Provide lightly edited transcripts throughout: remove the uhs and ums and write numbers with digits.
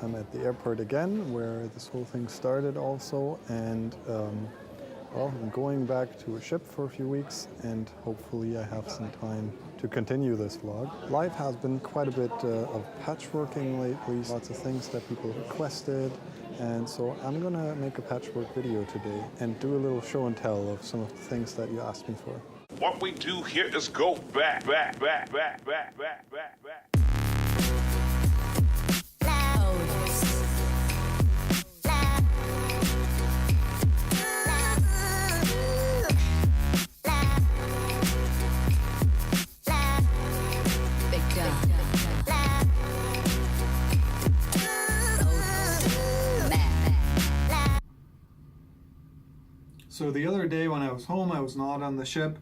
I'm at the airport again, where this whole thing started also, and well, I'm going back to a ship for a few weeks, and hopefully I have some time to continue this vlog. Life has been quite a bit of patchworking lately, lots of things that people requested, and so I'm gonna make a patchwork video today and do a little show and tell of some of the things that you asked me for. What we do here is go back. So the other day when I was home, I was not on the ship.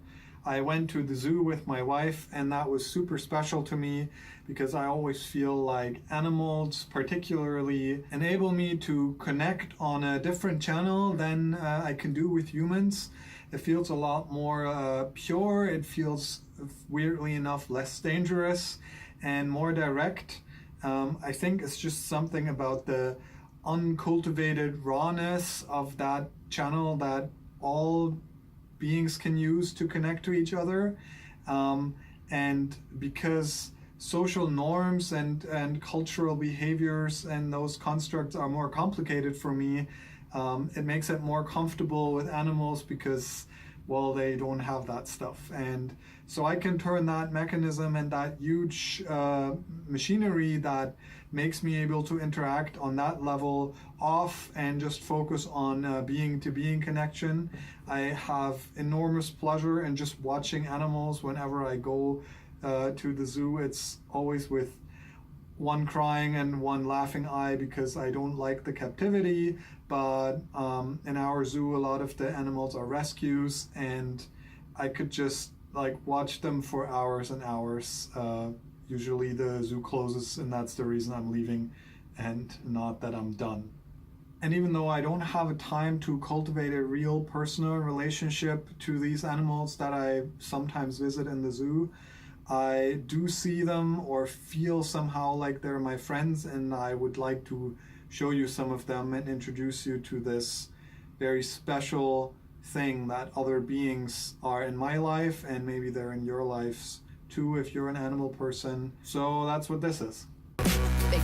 I went to the zoo with my wife, and that was super special to me because I always feel like animals particularly enable me to connect on a different channel than I can do with humans. It feels a lot more pure. It feels, weirdly enough, less dangerous and more direct. I think it's just something about the uncultivated rawness of that channel that all beings can use to connect to each other, and because social norms and cultural behaviors and those constructs are more complicated for me, it makes it more comfortable with animals because, well, they don't have that stuff. And so I can turn that mechanism and that huge machinery that makes me able to interact on that level off and just focus on being to being connection. I have enormous pleasure in just watching animals whenever I go to the zoo. It's always with one crying and one laughing eye because I don't like the captivity, but in our zoo a lot of the animals are rescues, and I could just like watch them for hours and hours. Usually the zoo closes, and that's the reason I'm leaving, and not that I'm done. And even though I don't have a time to cultivate a real personal relationship to these animals that I sometimes visit in the zoo, I do see them or feel somehow like they're my friends, and I would like to show you some of them and introduce you to this very special thing that other beings are in my life, and maybe they're in your lives too if you're an animal person. So that's what this is. Big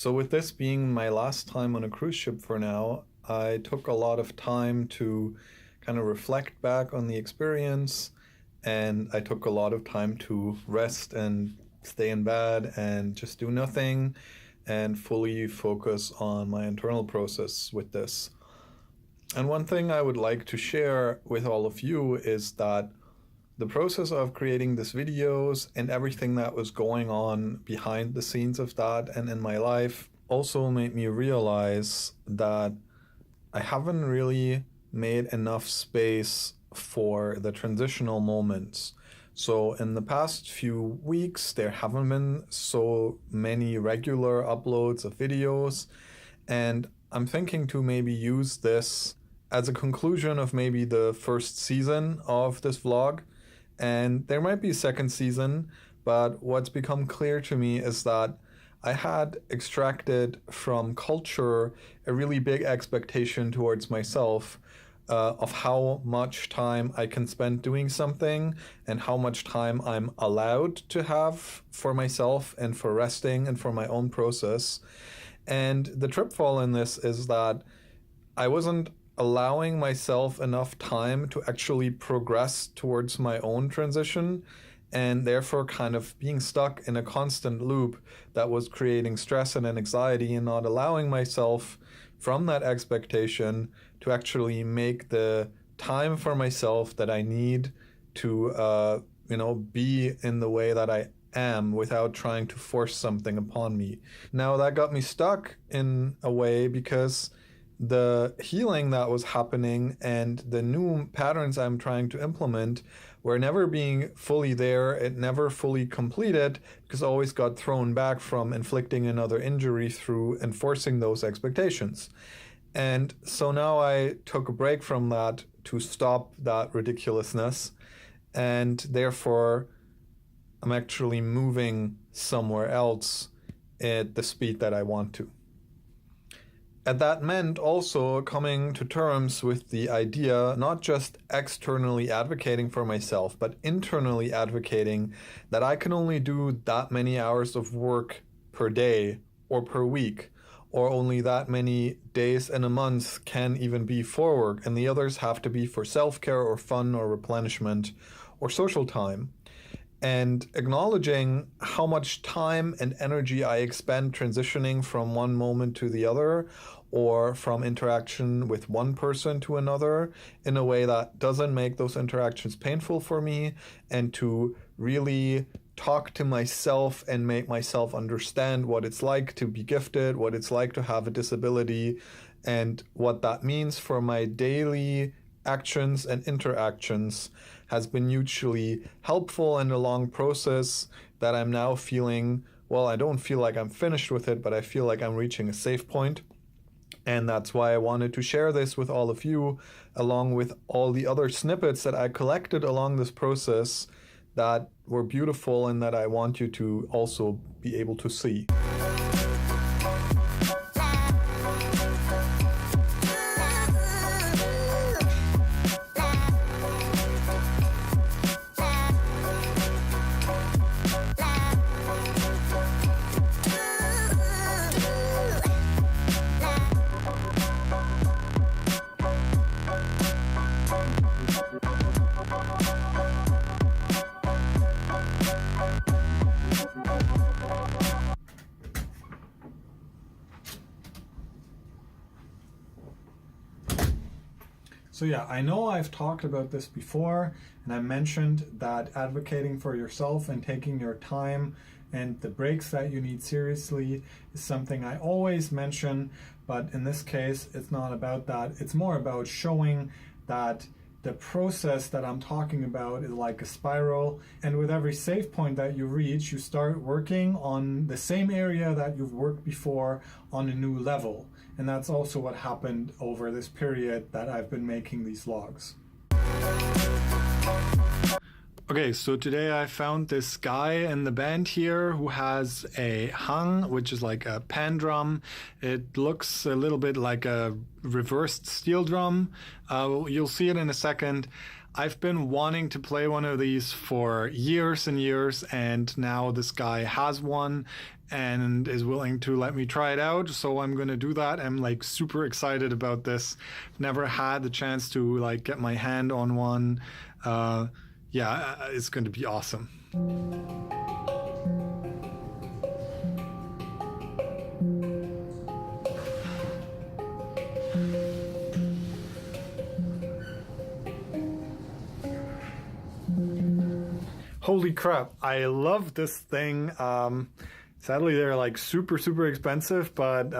So with this being my last time on a cruise ship for now, I took a lot of time to kind of reflect back on the experience, and I took a lot of time to rest and stay in bed and just do nothing and fully focus on my internal process with this. And one thing I would like to share with all of you is that the process of creating these videos and everything that was going on behind the scenes of that and in my life also made me realize that I haven't really made enough space for the transitional moments. So in the past few weeks, there haven't been so many regular uploads of videos, and I'm thinking to maybe use this as a conclusion of maybe the first season of this vlog. And there might be a second season, but what's become clear to me is that I had extracted from culture a really big expectation towards myself of how much time I can spend doing something and how much time I'm allowed to have for myself and for resting and for my own process. And the tripfall in this is that I wasn't allowing myself enough time to actually progress towards my own transition, and therefore kind of being stuck in a constant loop that was creating stress and anxiety and not allowing myself from that expectation to actually make the time for myself that I need to, be in the way that I am without trying to force something upon me. Now that got me stuck in a way because the healing that was happening and the new patterns I'm trying to implement were never being fully there. It never fully completed because I always got thrown back from inflicting another injury through enforcing those expectations. And so now I took a break from that to stop that ridiculousness, and therefore I'm actually moving somewhere else at the speed that I want to. And that meant also coming to terms with the idea, not just externally advocating for myself, but internally advocating that I can only do that many hours of work per day or per week, or only that many days in a month can even be for work, and the others have to be for self-care or fun or replenishment or social time. And acknowledging how much time and energy I expend transitioning from one moment to the other, or from interaction with one person to another in a way that doesn't make those interactions painful for me, and to really talk to myself and make myself understand what it's like to be gifted, what it's like to have a disability, and what that means for my daily actions and interactions has been mutually helpful and a long process that I'm now feeling, well, I don't feel like I'm finished with it, but I feel like I'm reaching a safe point. And that's why I wanted to share this with all of you, along with all the other snippets that I collected along this process that were beautiful and that I want you to also be able to see. So yeah, I know I've talked about this before, and I mentioned that advocating for yourself and taking your time and the breaks that you need seriously is something I always mention, but in this case, it's not about that. It's more about showing that the process that I'm talking about is like a spiral, and with every save point that you reach, you start working on the same area that you've worked before on a new level. And that's also what happened over this period that I've been making these vlogs. Okay, so today I found this guy in the band here who has a hang, which is like a pan drum. It looks a little bit like a reversed steel drum. You'll see it in a second. I've been wanting to play one of these for years and years, and now this guy has one and is willing to let me try it out, so I'm gonna do that. I'm like super excited about this. Never had the chance to like get my hand on one. Yeah, it's going to be awesome. Holy crap, I love this thing. Sadly, they're like super expensive, but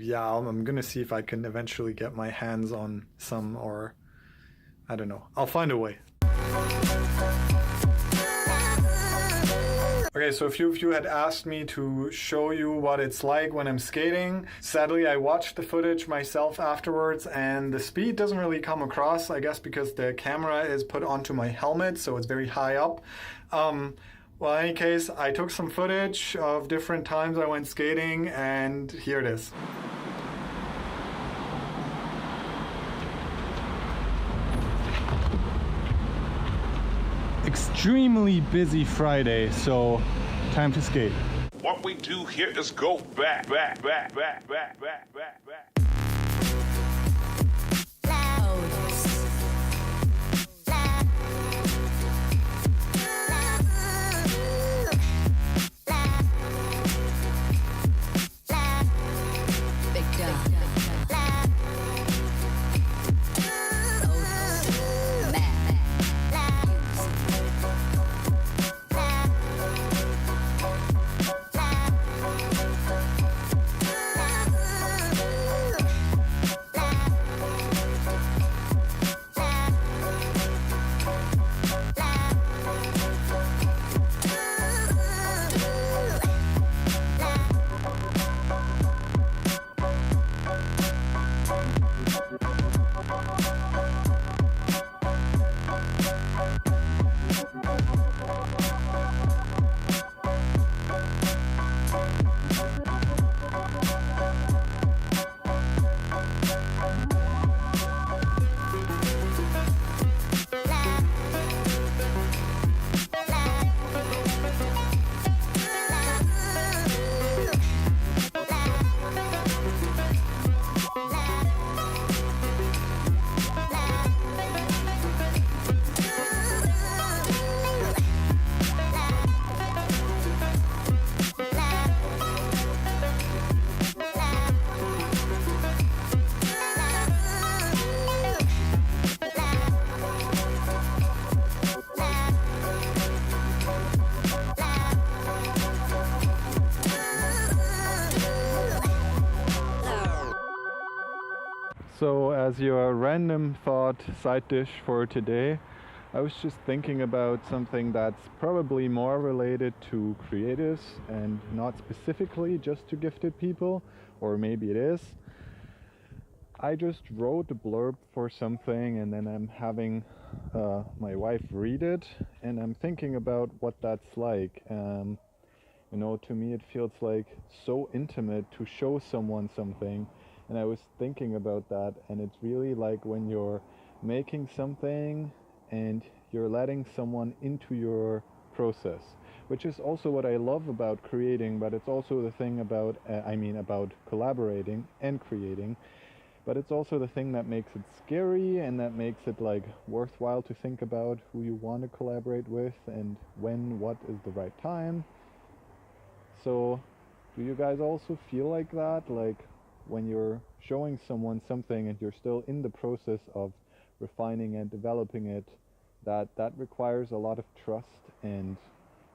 yeah, I'm gonna see if I can eventually get my hands on some, or I don't know. I'll find a way. Okay, so a few of you had asked me to show you what it's like when I'm skating. Sadly, I watched the footage myself afterwards, and the speed doesn't really come across, I guess because the camera is put onto my helmet, so it's very high up. Well, in any case, I took some footage of different times I went skating, and here it is. Extremely busy Friday, so time to skate. What we do here is go back. So as your random thought side dish for today, I was just thinking about something that's probably more related to creatives and not specifically just to gifted people, or maybe it is. I just wrote a blurb for something and then I'm having my wife read it, and I'm thinking about what that's like. You know, to me it feels like so intimate to show someone something. And I was thinking about that, and it's really like when you're making something and you're letting someone into your process, which is also what I love about creating, but it's also the thing about, about collaborating and creating, but it's also the thing that makes it scary and that makes it like worthwhile to think about who you want to collaborate with and when, what is the right time. So do you guys also feel like that? Like, when you're showing someone something and you're still in the process of refining and developing it, that requires a lot of trust and,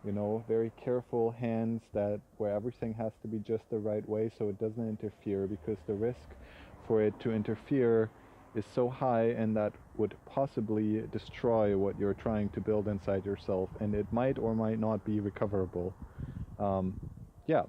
you know, very careful hands, that where everything has to be just the right way so it doesn't interfere, because the risk for it to interfere is so high, and that would possibly destroy what you're trying to build inside yourself, and it might or might not be recoverable. Yeah.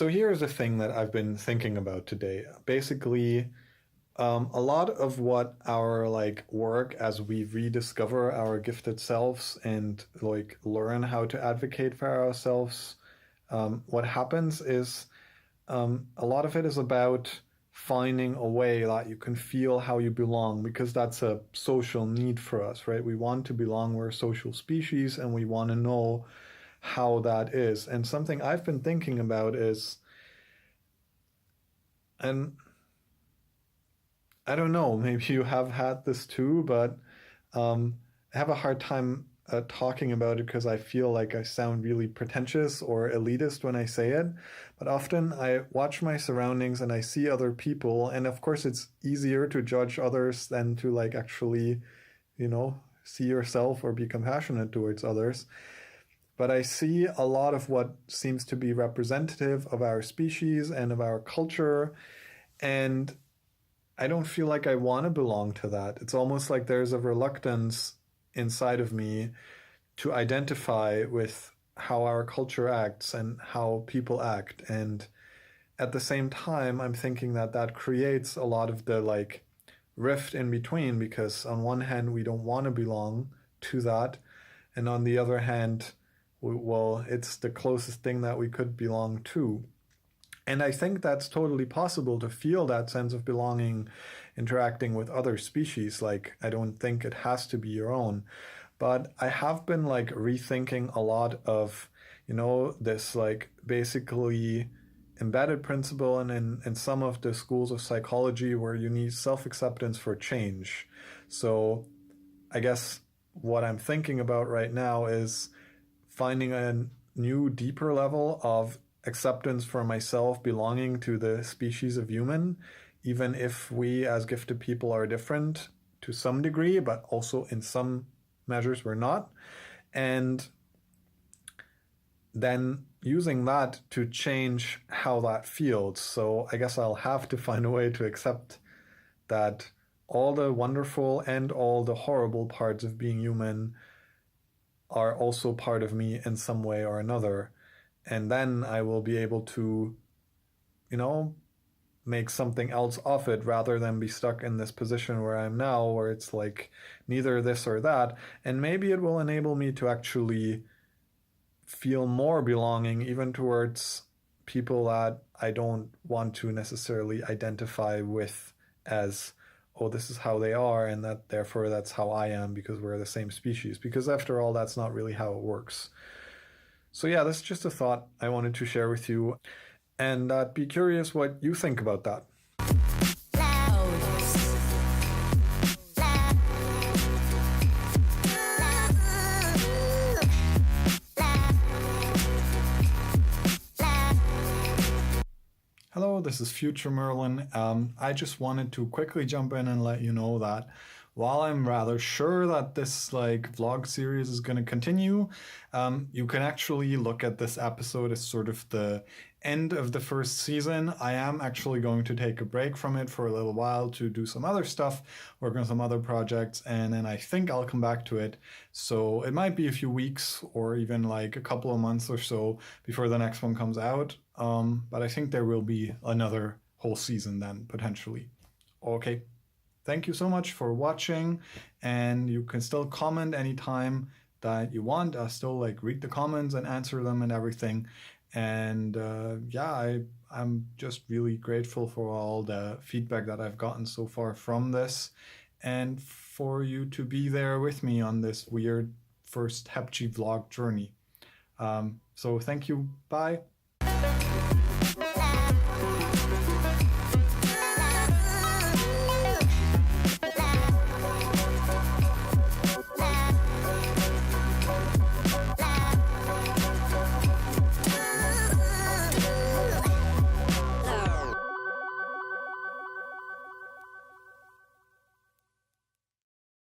So here's a thing that I've been thinking about today. Basically, a lot of what our like work as we rediscover our gifted selves and like learn how to advocate for ourselves, what happens is a lot of it is about finding a way that you can feel how you belong because that's a social need for us, right? We want to belong. We're a social species and we want to know how that is. And something I've been thinking about is, and I don't know, maybe you have had this too, but I have a hard time talking about it because I feel like I sound really pretentious or elitist when I say it. But often I watch my surroundings and I see other people, and of course it's easier to judge others than to like actually, see yourself or be compassionate towards others. But I see a lot of what seems to be representative of our species and of our culture, and I don't feel like I want to belong to that. It's almost like there's a reluctance inside of me to identify with how our culture acts and how people act. And at the same time, I'm thinking that that creates a lot of the like rift in between because on one hand, we don't want to belong to that. And on the other hand, well, it's the closest thing that we could belong to. And I think that's totally possible to feel that sense of belonging interacting with other species. Like, I don't think it has to be your own. But I have been like rethinking a lot of, this like basically embedded principle and in some of the schools of psychology where you need self-acceptance for change. So I guess what I'm thinking about right now is finding a new, deeper level of acceptance for myself belonging to the species of human, even if we as gifted people are different to some degree, but also in some measures we're not. And then using that to change how that feels. So I guess I'll have to find a way to accept that all the wonderful and all the horrible parts of being human are also part of me in some way or another. And then I will be able to, make something else of it rather than be stuck in this position where I'm now, where it's like neither this or that. And maybe it will enable me to actually feel more belonging even towards people that I don't want to necessarily identify with as, oh, this is how they are, and that therefore that's how I am because we're the same species. Because after all, that's not really how it works. So yeah, that's just a thought I wanted to share with you. And I'd be curious what you think about that. Hello, this is Future Merlin. I just wanted to quickly jump in and let you know that while I'm rather sure that this vlog series is going to continue, you can actually look at this episode as sort of the end of the first season. I am actually going to take a break from it for a little while to do some other stuff, work on some other projects, and then I think I'll come back to it. So it might be a few weeks or even a couple of months or so before the next one comes out. But I think there will be another whole season then, potentially. Okay. Thank you so much for watching, and you can still comment anytime that you want. I'll still read the comments and answer them and everything. And I'm just really grateful for all the feedback that I've gotten so far from this, and for you to be there with me on this weird first Hepchi vlog journey. So thank you. Bye.